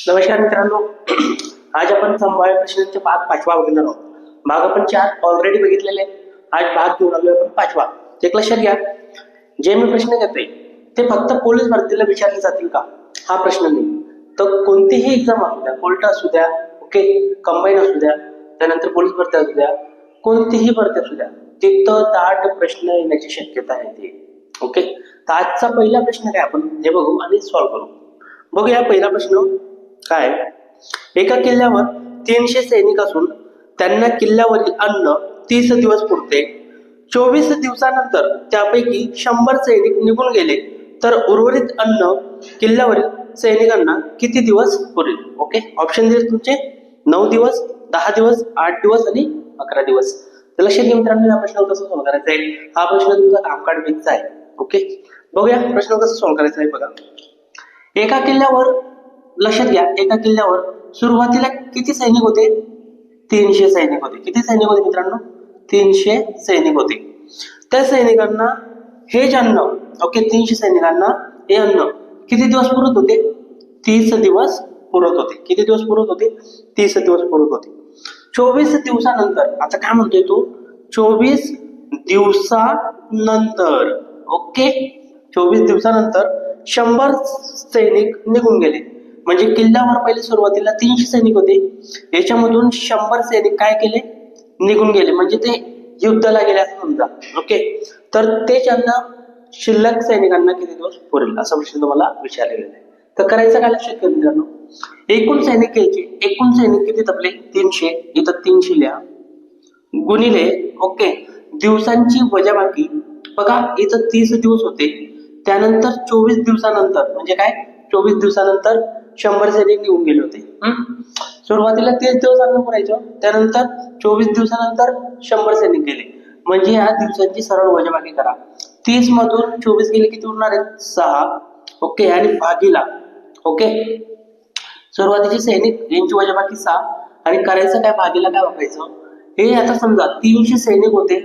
नमस्कार मित्रांनो, आज आपण संभाव्य प्रश्नांचे भाग 5वा बघणार आहोत. भाग आपण 4 ऑलरेडी बघितलेले. आज भाग घेऊन आलोय आपण 5वा. एक लक्षात घ्या, जे मी प्रश्न घेतोय ते फक्त पोलीस भरतीला विचारले जातील का, हा प्रश्न नाही. तर कोणतीही एक्झाम असू द्या, कोल्ट असू द्या, ओके, कंबाईन असू द्या, त्यानंतर पोलीस भरती असू द्या, कोणतीही भरती असू द्या, तिथं दाट प्रश्न येण्याची शक्यता आहे ते. ओके, तर आजचा पहिला प्रश्न काय आपण हे बघू आणि सॉल्व्ह करू. बघूया पहिला प्रश्न काय. एका किल्ल्यावर 300 सैनिक असून त्यांना किल्ल्यावरील अन्न 30 दिवस पुरते. 24 दिवसानंतर त्यापैकी 100 सैनिक निघून गेले तर उर्वरित अन्न किल्ल्यावरील सैनिकांना किती दिवस पुरेल. ओके, ऑप्शन दिले तुमचे 9 दिवस, 10 दिवस, 8 दिवस आणि 11 दिवस. तर लक्षात घ्या मित्रांनो, या प्रश्नावर कसं सॉल्व्ह करायचा आहे. हा प्रश्न तुमचा कामकाज बेसचा आहे. ओके, बघूया प्रश्न कसं सॉल्व्ह करायचा आहे. बघा, एका किल्ल्यावर, लक्षात घ्या, एका किल्ल्यावर सुरुवातीला किती सैनिक होते. 300 सैनिक होते. किती सैनिक होते मित्रांनो. 300 सैनिक होते. त्या सैनिकांना हे जे अन्न, ओके, 300 सैनिकांना हे अन्न किती दिवस पुरत होते. 30 दिवस पुरत होते. किती दिवस पुरत होते. 30 दिवस पुरत होते. 24 दिवसानंतर, आता काय म्हणतोय तो, 24 दिवसानंतर, ओके, 24 दिवसानंतर 100 सैनिक निघून गेले. म्हणजे किल्ल्यावर पहिले सुरुवातीला 300 सैनिक होते, याच्यामधून 100 सैनिक काय केले, निघून गेले. म्हणजे ते युद्धाला गेले असं समजा. ओके, तर ते त्यांना शिल्लक सैनिकांना किती दिवस पुरेल असा प्रश्न तुम्हाला विचारलेला आहे. तर करायचं काय, लक्षात घ्या मित्रांनो, एकूण सैनिक घ्यायचे. एकूण सैनिक किती तपले, 300, इथं 300 लिहा, गुणिले, ओके, दिवसांची वजाबाकी. बघा, इथं 30 दिवस होते, त्यानंतर 24 दिवसानंतर, म्हणजे काय, 24 दिवसानंतर 100 सैनिक निघून गेले होते. सुरुवातीला 30 दिवस अन्न पुरायचं, त्यानंतर 24 दिवसानंतर 100 सैनिक गेले. म्हणजे या दिवसांची सरळ वजाबाकी करा. 30 मधून 24 गेले, किती उरणार आहेत, 6. ओके, आणि भागीला, ओके, सुरुवातीचे सैनिक यांची वजाबाकी 6 आणि करायचं काय, भागीला काय वापरायचं. हे आता समजा 300 सैनिक होते,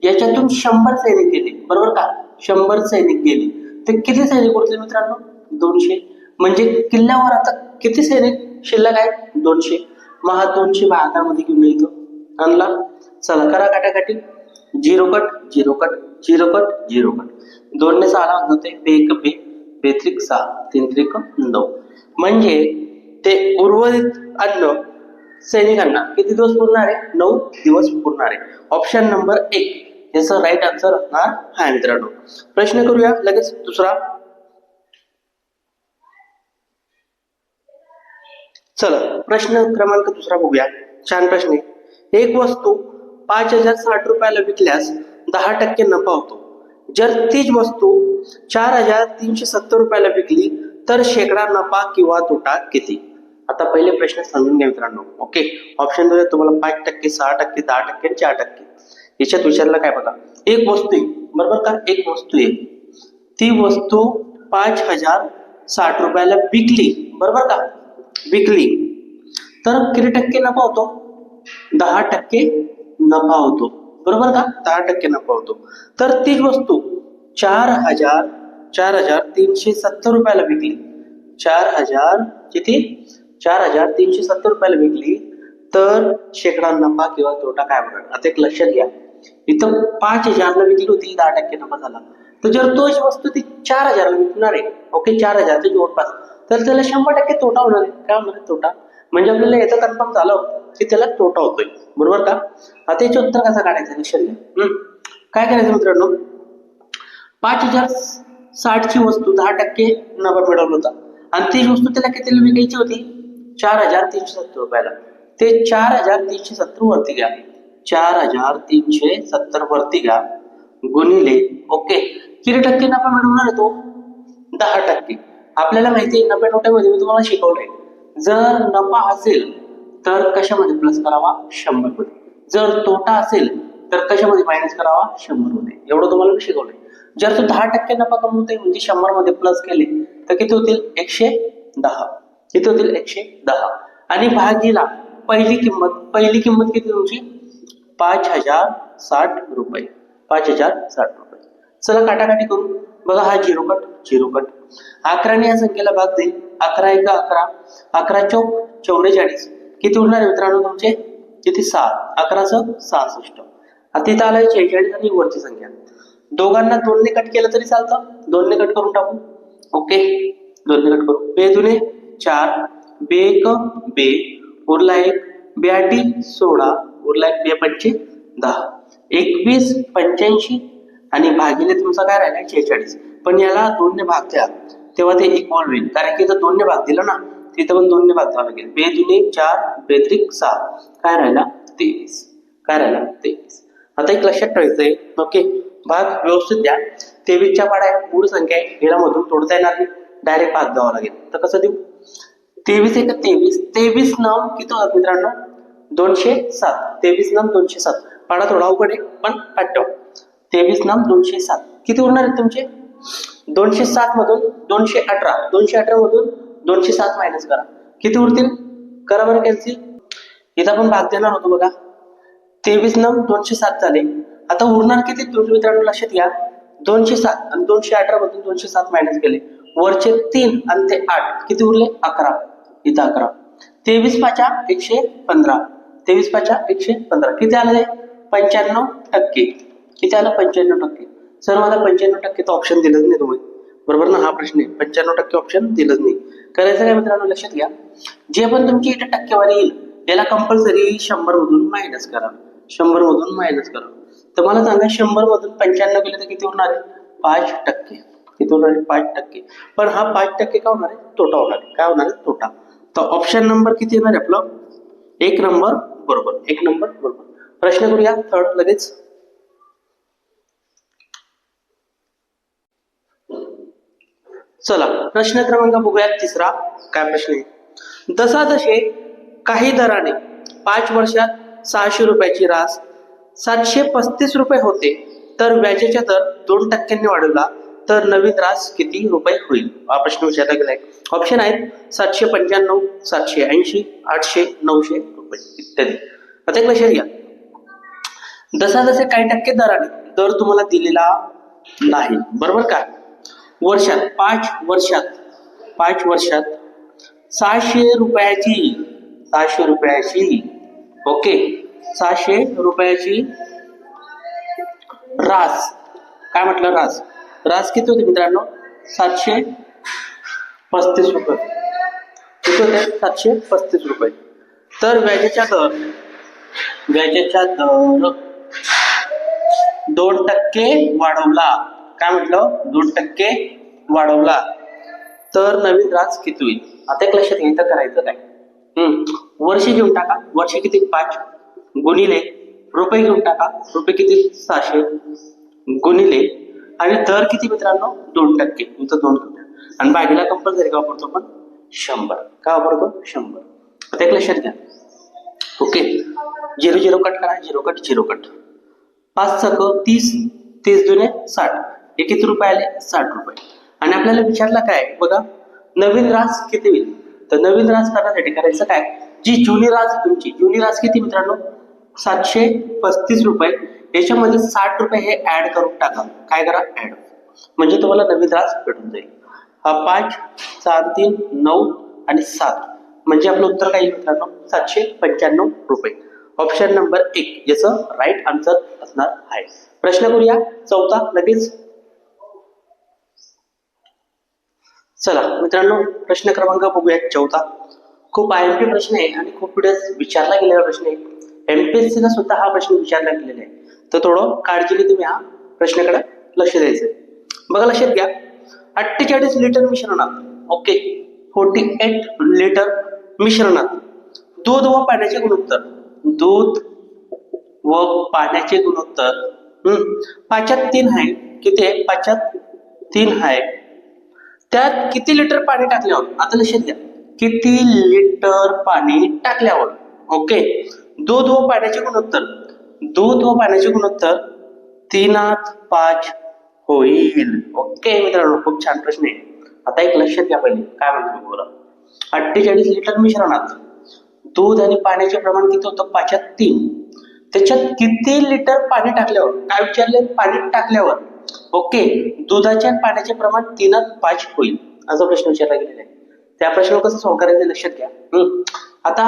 याच्यातून 100 सैनिक गेले, बरोबर का, 100 सैनिक गेले, तर किती सैनिक उरले मित्रांनो, 200. म्हणजे किल्ल्यावर आता किती सैनिक शिल्लक आहेत, 200. मग हा 200 भागामध्ये घेऊन येतो, आणला. चला करा काटाकाटी, 0 कट 0 कट 0 कट 0 कट, 2 ने 6 होते, 1 बे, 3 6, 3 9. म्हणजे ते उर्वरित अन्न सैनिकांना किती दिवस पुरणार आहे, 9 दिवस पुरणार आहे. ऑप्शन नंबर 1 याचा राईट आन्सर असणार हा मित्रांनो. प्रश्न करूया लगेच दुसरा. चला प्रश्न क्रमांक दुसरा बघूया. छान प्रश्न आहे. एक वस्तू 5060 रुपयाला विकल्यास 10% नफा होतो. जर तीच वस्तू 4370 रुपयाला विकली तर शेकडा नफा किंवा तोटा किती. आता पहिले प्रश्न समजून घ्या मित्रांनो. ओके, ऑप्शन दिले तुम्हाला 5%, 6%, 10% आणि 4%. याच्यात विचारलं काय बघा, एक वस्तू आहे, बरोबर का, एक वस्तू आहे, ती वस्तू 5060 रुपयाला विकली, बरोबर का, विकली, तर किती टक्के नफा होतो, 10% नफा होतो, बरोबर का, 10% नफा होतो. तर तीच वस्तू 4370 रुपयाला विकली, 4000 किती, 4370 रुपयाला विकली, तर शेकडा नफा किंवा तोटा काय होणार. आता एक लक्षात घ्या, इथं 5000 ला विकली होती, 10% नफा झाला. तर जर तोच वस्तू ती 4000 ला विकणार आहे, ओके, 4000 च्या जवळपास, तर त्याला 100% तोटा होणार आहे. काय होणार आहे, तोटा. म्हणजे आपल्याला याचं कन्फर्म झालं की त्याला तोटा होतोय, बरोबर का. आता याचे उत्तर कसं काढायचं, लक्षात घ्या. काय करायचं मित्रांनो, 5060 ची वस्तू 10% नफा मिळवला होता आणि तीच वस्तू त्याला कितीला विकायची होती, 4370 रुपयाला. ते 4370 वरती घ्या, 4370 वरती घ्या, गुणिले, ओके, किती टक्के नफा मिळवणार आहे तो, 10%. आपल्याला माहिती आहे नफ्या तोट्यामध्ये मी तुम्हाला शिकवलंय, जर नफा असेल तर कशामध्ये प्लस करावा, 100 मध्ये. जर तोटा असेल तर कशामध्ये मायनस करावा, 100 मध्ये. एवढं तुम्हाला मी शिकवलंय. जर तो 10% नफा कमवतोय म्हणजे 100 मध्ये प्लस केले तर किती होतील, 110. किती होतील, 110. आणि भागीला पहिली किंमत किती तुमची, 5060 रुपये, 5060 रुपये. चला काटाकाटी करू. बघा, हा 0 कट 0 कट, 11 ने या संख्येला भाग देईल, 11 एक 11, 11 चौक 44, किती उरणार आहे मित्रांनो तुमचे? किती? 7, 11चं 66. आता इथं आलाय 46 आणि वरची संख्या. दोघांना 2 ने कट केलं तरी चालतं, 2 ने कट करून टाकू. ओके, 2 ने कट करू. बे दुने 4, बे एक बे, उरला एक, बे आठी 16, उरला एक, बे पंचे 10, 21 85 आणि भागिले तुमचा काय राहिला? 46. पण याला 2 ने भाग द्या तेव्हा ते इक्वल होईल, कारण की जर 2 ने भाग दिला ना तिथं पण 2 ने भाग द्यावा लागेल. बे दुने 4, बे त्रिक 6, काय राहिला? 23. काय राहिला? 23. आता एक लक्षात ठेवायचंय. ओके, भाग व्यवस्थित द्या. 23 च्या पाड्या मूळ संख्या आहे, हिला मधून तोडता येणार नाही, डायरेक्ट भाग द्यावा लागेल. तर कसं देऊ? 23 एक 23, 23 नाव किती होतात मित्रांनो? 207. 23 नाम 207. पाडा थोडा अवघड आहे पण पाठव. 23 नाम 207, किती उरणार आहेत तुमचे? 207 मधून 218, 218 मधून 207 मायनस करा, किती उरतील? करा बरं कॅन्सल. इथं आपण भाग देणार होतो बघा. 23 नम 207 झाले. आता उरणार किती तुमच्या मित्रांनो? लक्षात घ्या. 207 आणि 218 मधून 207 मायनस केले, वरचे 3 आणि ते 8, किती उरले? 11. इथं 11. 23 पाचा 115, 23 पाचा 115, किती आलं? 95%. किती आलं? 95%. सर मला 95% तर ऑप्शन दिलंच नाही तुम्ही, बरोबर ना? हा प्रश्न आहे, 95% ऑप्शन दिलंच नाही. करायचं काय मित्रांनो? लक्षात घ्या. जे पण तुमची इथे टक्केवारी येईल याला कंपल्सरी 100 मधून मायनस करा, 100 मधून मायनस करा. तर मला सांगा 100 मधून 95 गेले तर किती होणार आहे? 5%. किती होणार आहे? 5%. पण हा 5% का होणार आहे? तोटा होणार आहे. काय होणार आहे? तोटा. तर ऑप्शन नंबर किती येणार आहे आपलं? 1 नंबर बरोबर, 1 नंबर बरोबर. प्रश्न करूया थर्ड लगेच. चला प्रश्न क्रमांक बघूया तिसरा. काय प्रश्न आहे? जसा जसे काही दराने 5 वर्षात 600 रुपयाची रास 735 रुपये होते, तर व्याजाचा दर 2% वाढवला तर नवीन रास किती रुपये होईल? हा प्रश्न विचारला गेलाय. ऑप्शन आहेत 795, 780, 800, 900 रुपये इत्यादी. आता एक लक्षात घ्या. जसा जसे काही टक्के दराने दर तुम्हाला दिलेला नाही, बरोबर का? वर्षात 5 वर्षात 600 रुपयाची, 600 रुपयाची, ओके, 600 रुपयाची रास. काय म्हटलं? रास. रास किती होते मित्रांनो? 735 रुपये. किती होते? 735 रुपये. तर व्याजाचा दर 2% वाढवला. काय म्हटलं? 2% वाढवला तर नवीन रास किती होईल? आता एक लक्षात घ्यायचं, करायचं काय? वर्ष घेऊन टाका. वर्ष किती? 5 गुणिले रुपये घेऊन टाका. रुपये किती? 600 गुणिले आणि दर किती मित्रांनो? 2%. इथं 2 घेऊन आणि भागीला कंपल्सरी का वापरतो आपण? 100. का वापरतो? 100. आता एक लक्षात घ्या. ओके, 0 0 कट करा, 0 कट 0 कट. 5 सक 30, 30 दुने 60, हे किती रुपये आले? 60 रुपये. आणि आपल्याला विचारला काय बघा, नवीन रास किती होईल? तर नवीन रास करण्यासाठी करायचं काय? जी जुनी रास तुमची, जुनी रास किती मित्रांनो? 735 रुपये. याच्यामध्ये 60 रुपये हे ऍड करून टाका. काय करा? ऍड, म्हणजे तुम्हाला नवीन रास भेटून जाईल. हा 5, 4, 3, 9 आणि 7, म्हणजे आपलं उत्तर काय मित्रांनो? 795 रुपये. ऑप्शन नंबर 1 याचं राईट आन्सर असणार आहे. प्रश्न करूया चौथा लगेच. चला मित्रांनो प्रश्न क्रमांक बघूया चौथा. खूप आयएमपी प्रश्न आहे आणि खूप वेळेस विचारला गेलेला प्रश्न आहे. एमपीएससी ला सुद्धा हा प्रश्न विचारला गेलेला आहे. तर थोडं काळजीने तुम्ही हा प्रश्नाकडे लक्ष द्यायचंय. बघा लक्षात घ्या. 48 लिटर मिश्रणात, ओके, 48 लिटर मिश्रणात दूध व पाण्याचे गुणोत्तर, दूध व पाण्याचे गुणोत्तर 5:3 आहे. किती आहे? 5:3 आहे. त्यात किती लिटर पाणी टाकल्यावर? आता लक्षात घ्या, किती लिटर पाणी टाकल्यावर, ओके, दूध व पाण्याचे गुणोत्तर, दूध व पाण्याचे गुणोत्तर 3:5 होईल. ओके मित्रांनो, खूप छान प्रश्न आहे. आता एक लक्षात घ्या पहिले काय म्हणतो बोला. 48 लिटर मिश्रणात दूध आणि पाण्याचे प्रमाण किती होतं? 5:3. त्याच्यात किती लिटर पाणी टाकल्यावर? काय विचारले? पाणी टाकल्यावर, ओके, दुधाच्या आणि पाण्याचे प्रमाण 3:5 होईल, असा प्रश्न विचारला गेलेला आहे. त्या प्रश्न कसं सॉल्व्ह करायचं लक्षात घ्या. आता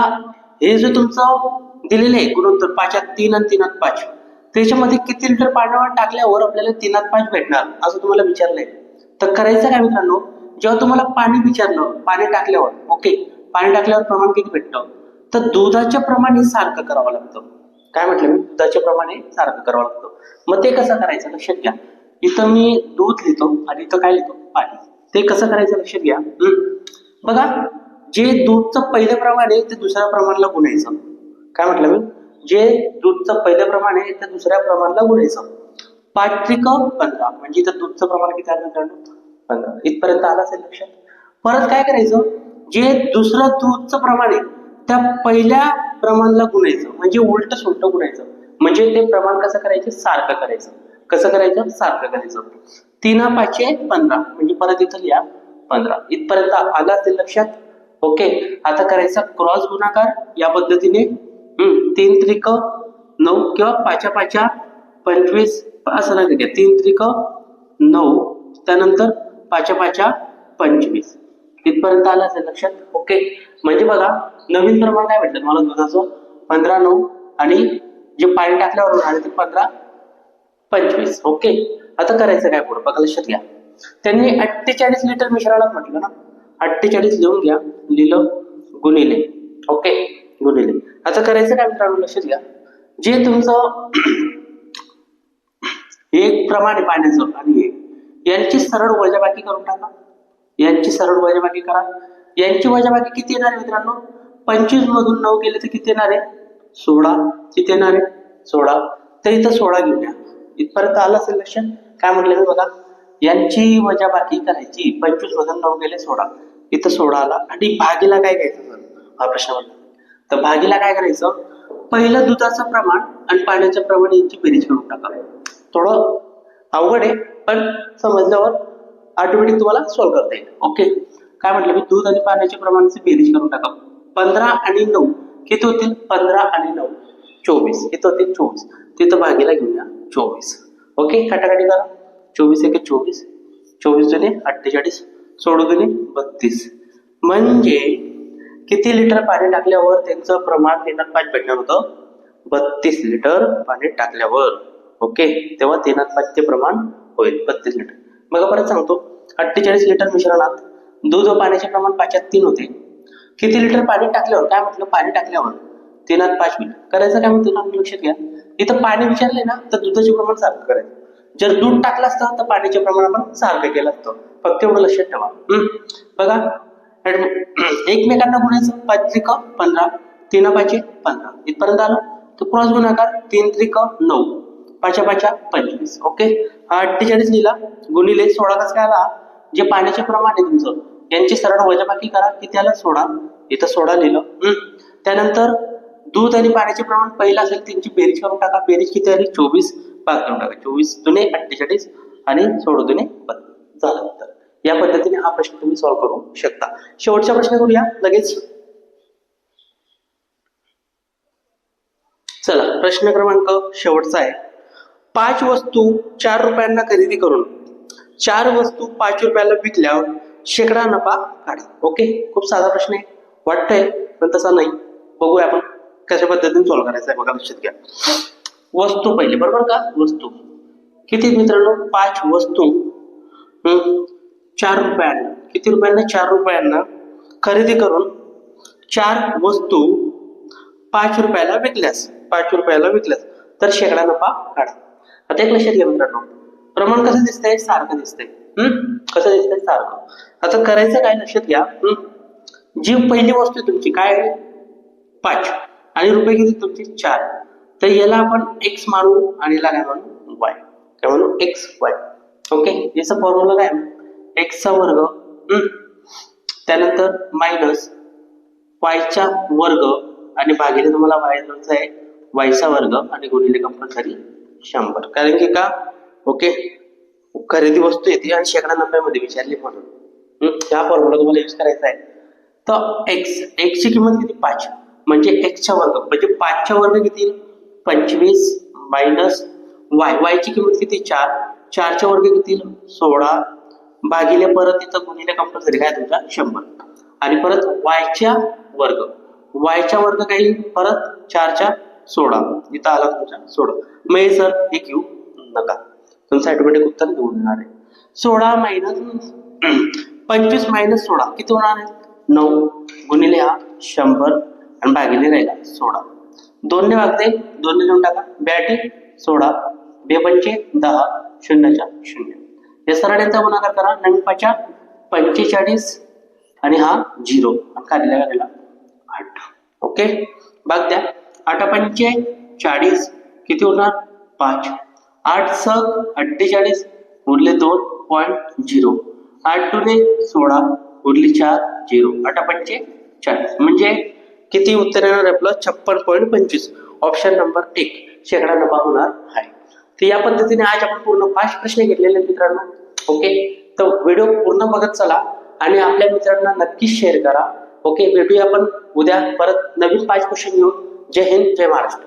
हे जे तुमचं दिलेलं आहे गुणोत्तर 5/3 आणि 3/5, त्याच्यामध्ये किती लिटर पाण्यावर टाकल्यावर आपल्याला 3/5 भेटणार असं तुम्हाला विचारलंय. तर करायचं काय मित्रांनो, जेव्हा तुम्हाला पाणी विचारलं, पाणी टाकल्यावर ओके, पाणी टाकल्यावर प्रमाण किती भेटतं, तर दुधाच्या प्रमाणे सारखं करावं लागतं. काय म्हटलं मी, दुधाच्या प्रमाणे सारखं करावं लागतं. मग ते कसं करायचं लक्षात घ्या. इथं मी दूध लिहितो आणि इथं काय लिहितो, पाणी. ते कसं करायचं लक्षात घ्या. बघा, जे दूधचं पहिलं प्रमाण आहे ते दुसऱ्या प्रमाणाला गुणायचं. काय म्हटलं मी, जे दूधचं पहिलं प्रमाण आहे ते दुसऱ्या प्रमाणाला गुणायचं. 5×15 म्हणजे इथं दूधचं प्रमाण किती आहे मित्रांनो, 15. इथपर्यंत आलं असेल लक्षात. परत काय करायचं, जे दुसरं दूधचं प्रमाण आहे त्या पहिल्या प्रमाणाला गुणायचं, म्हणजे उलट सुलट गुणायचं. म्हणजे ते प्रमाण कसं करायचं, सारखं करायचं. कसं करायचं, सारखं करायचं. 3×5=15 म्हणजे परत इथं लिहा 15. इथपर्यंत आलं असेल लक्षात. ओके, आता करायचा क्रॉस गुणाकार या पद्धतीने. 3×3=9 किंवा 5×5=25 असं नाही घ्या. 3×3=9 त्यानंतर 5×5=25. इथपर्यंत आलं असेल लक्षात. ओके, म्हणजे बघा नवीन प्रमाण काय भेटलं मला दुधाचं 15×9 आणि जे पाणी टाकल्यावर होणार ते 15×25. ओके, आता करायचं काय पुढे बघा लक्षात घ्या. त्यांनी 48 लिटर मिश्रणात म्हटलं ना, 48 लिहून घ्या, लिहिलं गुणिले. ओके, गुणिले. आता करायचं काय मित्रांनो लक्षात घ्या. जे तुमचं एक प्रमाण आहे पाण्याचं आणि यांची सरळ वजाबाकी करून टाका. यांची सरळ वजाबाकी करा. यांची वजाबाकी किती येणार आहे मित्रांनो, 25 मधून 9 गेले तर किती येणार आहे, 16. किती येणार आहे, 16. तर इथं 16 घेऊन या. इथपर्यंत आलं असेल लक्षात. काय म्हटलं मी बघा, यांची वजाबाकी करायची, 25 मधून 9 गेले 16, इथं 16 आला. आणि भागीला काय घ्यायचं हा प्रश्न म्हणतो. तर भागीला काय करायचं, पहिलं दुधाचं प्रमाण आणि पाण्याचं प्रमाण यांची बेरीज करून टाका. थोडं अवघड आहे पण समजल्यावर ऑटोमॅटिक तुम्हाला सॉल्व्ह करता येईल. ओके, काय म्हटलं मी, दूध आणि पाण्याच्या प्रमाणाची बेरीज करून टाका. 15 आणि 9 किती होतील, 15 आणि 9 24. इथं होतील 24. तिथं भागीला घेऊन या 24. ओके, काटाकाटी करा. 24×1=24, 24×2=48, 16×2=32. म्हणजे किती लिटर पाणी टाकल्यावर त्यांचं प्रमाण 3/5 भेटणार होतं, 32 लिटर पाणी टाकल्यावर. ओके, तेव्हा 3/5 प्रमाण होईल 32 लिटर. मग परत सांगतो, 48 लिटर मिश्रणात दूध व पाण्याचे प्रमाण 5/3 होते. किती लिटर पाणी टाकल्यावर, काय म्हटलं, पाणी टाकल्यावर 3/5 लिटर. करायचं काय म्हणतो लक्षात घ्या. इथं पाणी विचारलंय ना, तर दुधाचे प्रमाण सारखं करायचं. जर दूध टाकलं असतं तर पाण्याचे प्रमाण आपण सारखं केलं असतं. फक्त एवढं लक्षात ठेवा. बघा, एकमेकांना गुणायचं. 5×3=15, 3×5=15. इथपर्यंत आलं. तर क्रॉस गुणाकार 3×3=9, 5×5=25. ओके, 48 लिहिला गुणिले 16 कसं काय आला, जे पाण्याचे प्रमाण आहे तुमचं यांची सरळ वजाबाकी करा. किती आलं, 16. इथं 16 लिहिलं. त्यानंतर दूध आणि पाण्याचे प्रमाण पहिलं असेल त्यांची बेरीज करून टाका. बेरीज किती आली, 24. भाग करून टाका. 24×2=48 आणि 16×2=32 झालं. तर या पद्धतीने हा प्रश्न तुम्ही सॉल्व्ह करू शकता. शेवटचा प्रश्न करूया लगेच. चला, प्रश्न क्रमांक शेवटचा आहे. 5 वस्तू 4 रुपयांना खरेदी करून 4 वस्तू 5 रुपयाला विकल्यावर शेकडा नफा काढा. ओके, खूप साधा प्रश्न आहे वाटतंय पण तसा नाही. बघूया आपण कशा पद्धतीने सॉल्व्ह करायचा आहे. बघा लक्षात घ्या. वस्तू पहिले, बरोबर का, वस्तू किती मित्रांनो, 5 वस्तू 4 रुपयांना, किती रुपयांना, 4 रुपयांना खरेदी करून 4 वस्तू 5 रुपयाला विकल्यास, 5 रुपयाला विकल्यास तर शेकडा नफा काढा. आता एक लक्षात घ्या मित्रांनो, प्रमाण कसं दिसतंय, सारखं दिसतंय. कसं दिसतंय, सारखं. आता करायचं काय लक्षात घ्या. जी पहिली वस्तू तुमची काय आहे, 5 आणि रुपये किती तुमची 4. तर याला आपण x मानू आणि याला काय म्हणू, y. काय म्हणू, x y. ओके, याचा फॉर्म्युला काय, x चा वर्ग त्यानंतर मायनस y चा वर्ग आणि भागिले तुम्हाला y द्यायचा आहे y चा वर्ग आणि गुणिले कंपल्सरी 100. कारण की का, ओके, खरेदी वस्तू येते आणि शेकडा नफ्यामध्ये विचारली म्हणून हा फॉर्म्युला तुम्हाला यूज करायचा आहे. तर x ची किंमत किती, 5 म्हणजे x चा वर्ग म्हणजे 5 चा वर्ग किती, 25 मायनस y ची किंमत किती, 4 4 चा वर्ग किती, 16 भागिले परत इथं गुणिले कंपल्सरी काय तुमचा 100. आणि परत वायच्या वर्ग, वायच्या वर्ग काही परत 4च्या 16, इथं आला तुमचा 16. मग हे सर हे घेऊ नका, तुमचं ऑटोमॅटिक उत्तर निघून येणार आहे. 16 मायनस 25 मायनस 16 किती होणार आहे? 9 गुणिले हा 100 आणि भागिले राहिला 16. 2 ने भागते, 2 ने देऊन टाका, 82 16 2 10 शून्याच्या 0. या सरळ यांचा गुणाकार करा, 9 5 45 आणि हा 0 आणि खालीला गेला 8. ओके, बघ द्या 8 5 40 किती होणार? 5. 8 6 48 उरले 2.0. 8 2 16 उरली 4 0. 8 5 40 म्हणजे किती उत्तर येणार आपलं? 56.25. ऑप्शन नंबर 1 शेकडा नफा होणार आहे. तर या पद्धतीने आज आपण पूर्ण 5 प्रश्न घेतलेले आहेत मित्रांनो. ओके, तर व्हिडिओ पूर्ण बघत चला आणि आपल्या मित्रांना नक्की शेअर करा. ओके, भेटूया आपण उद्या परत नवीन 5 क्वेश्चन घेऊन. जय हिंद, जय महाराष्ट्र.